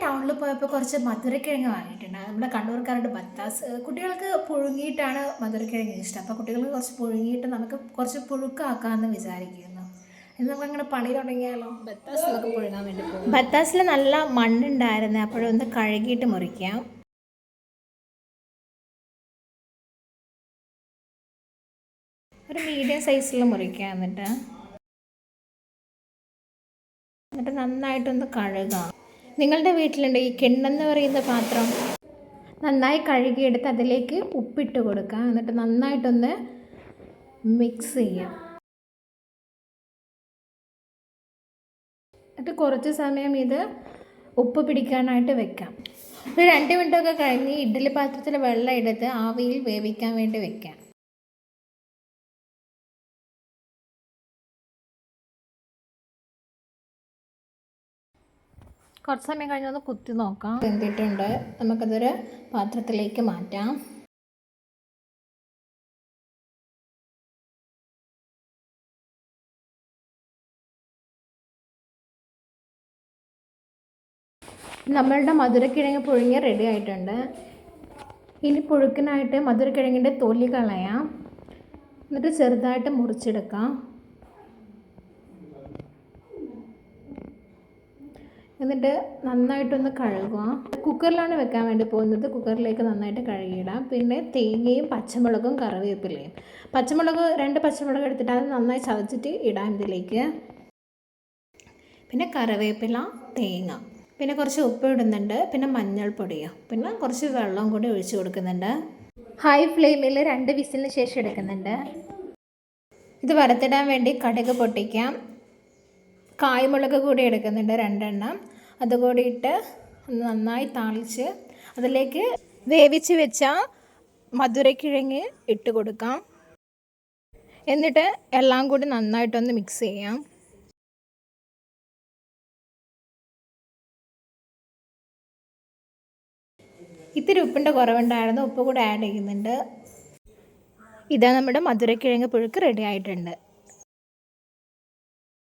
ടൗണിൽ പോയപ്പോൾ കുറച്ച് മധുരക്കിഴങ്ങ് വാങ്ങിയിട്ടുണ്ട്. നമ്മുടെ കണ്ണൂർക്കാരുടെ ബത്താസ്. കുട്ടികൾക്ക് പുഴുങ്ങിയിട്ടാണ് മധുരക്കിഴങ്ങ് ഇഷ്ടം. അപ്പോൾ കുട്ടികൾക്ക് കുറച്ച് പുഴുങ്ങിയിട്ട് നമുക്ക് കുറച്ച് പുഴുക്കാക്കാമെന്ന് വിചാരിക്കുന്നു. ഇന്ന് നമുക്കങ്ങനെ പണി തുടങ്ങിയാലോ? ബത്താസിലൊക്കെ പുഴുങ്ങാൻ വേണ്ടി പോകും. ബത്താസിൽ നല്ല മണ്ണുണ്ടായിരുന്നു, അപ്പോഴൊന്ന് കഴുകിയിട്ട് മുറിക്കാം. ഒരു മീഡിയം സൈസിൽ മുറിക്കാം. എന്നിട്ട് നന്നായിട്ടൊന്ന് കഴുകാം. നിങ്ങളുടെ വീട്ടിലുണ്ട് ഈ കിണ്ണെന്ന് പറയുന്ന പാത്രം, നന്നായി കഴുകിയെടുത്ത് അതിലേക്ക് ഉപ്പിട്ട് കൊടുക്കുക. എന്നിട്ട് നന്നായിട്ടൊന്ന് മിക്സ് ചെയ്യാം. എന്നിട്ട് കുറച്ച് സമയം ഇത് ഉപ്പ് പിടിക്കാനായിട്ട് വെക്കാം. ഒരു 2 മിനിറ്റൊക്കെ കഴിഞ്ഞ് ഇഡ്ഡലി പാത്രത്തിൽ വെള്ളം എടുത്ത് ആവിയിൽ വേവിക്കാൻ വേണ്ടി വെക്കാം. കുറച്ച് സമയം കഴിഞ്ഞൊന്ന് കുത്തി നോക്കാം. വെന്തിട്ടുണ്ട്. നമുക്കതൊരു പാത്രത്തിലേക്ക് മാറ്റാം. നമ്മളുടെ മധുരക്കിഴങ്ങ് പുഴുങ്ങി റെഡി ആയിട്ടുണ്ട്. ഇനി പുഴുക്കിനായിട്ട് മധുരക്കിഴങ്ങിൻ്റെ തൊലി കളയാം. എന്നിട്ട് ചെറുതായിട്ട് മുറിച്ചെടുക്കാം. എന്നിട്ട് നന്നായിട്ടൊന്ന് കഴുകുക. കുക്കറിലാണ് വെക്കാൻ വേണ്ടി പോകുന്നത്. കുക്കറിലേക്ക് നന്നായിട്ട് കഴുകിയിടാം. പിന്നെ തേങ്ങയും പച്ചമുളകും കറിവേപ്പിലയും. പച്ചമുളക് 2 പച്ചമുളക് എടുത്തിട്ട് അത് നന്നായി ചതച്ചിട്ട് ഇടാം ഇതിലേക്ക്. പിന്നെ കറിവേപ്പില, തേങ്ങ, പിന്നെ കുറച്ച് ഉപ്പ് ഇടുന്നുണ്ട്. പിന്നെ മഞ്ഞൾപ്പൊടിയോ, പിന്നെ കുറച്ച് വെള്ളം കൂടി ഒഴിച്ച് കൊടുക്കുന്നുണ്ട്. ഹൈ ഫ്ലെയിമിൽ 2 വിസിലിന് ശേഷം എടുക്കുന്നുണ്ട്. ഇത് വറുത്തിടാൻ വേണ്ടി കടുക് പൊട്ടിക്കാം. കായ്മുളക് കൂടി എടുക്കുന്നുണ്ട് 2 എണ്ണം. അതുകൂടി ഇട്ട് നന്നായി താളിച്ച് അതിലേക്ക് വേവിച്ച് വെച്ച മധുരക്കിഴങ്ങ് ഇട്ട് കൊടുക്കാം. എന്നിട്ട് എല്ലാം കൂടി നന്നായിട്ടൊന്ന് മിക്സ് ചെയ്യാം. ഇത്തിരി ഉപ്പിൻ്റെ കുറവുണ്ടായിരുന്നു, ഉപ്പ് കൂടി ആഡ് ചെയ്യുന്നുണ്ട്. ഇതാ നമ്മുടെ മധുരക്കിഴങ്ങ് പുഴുക്ക് റെഡി ആയിട്ടുണ്ട്.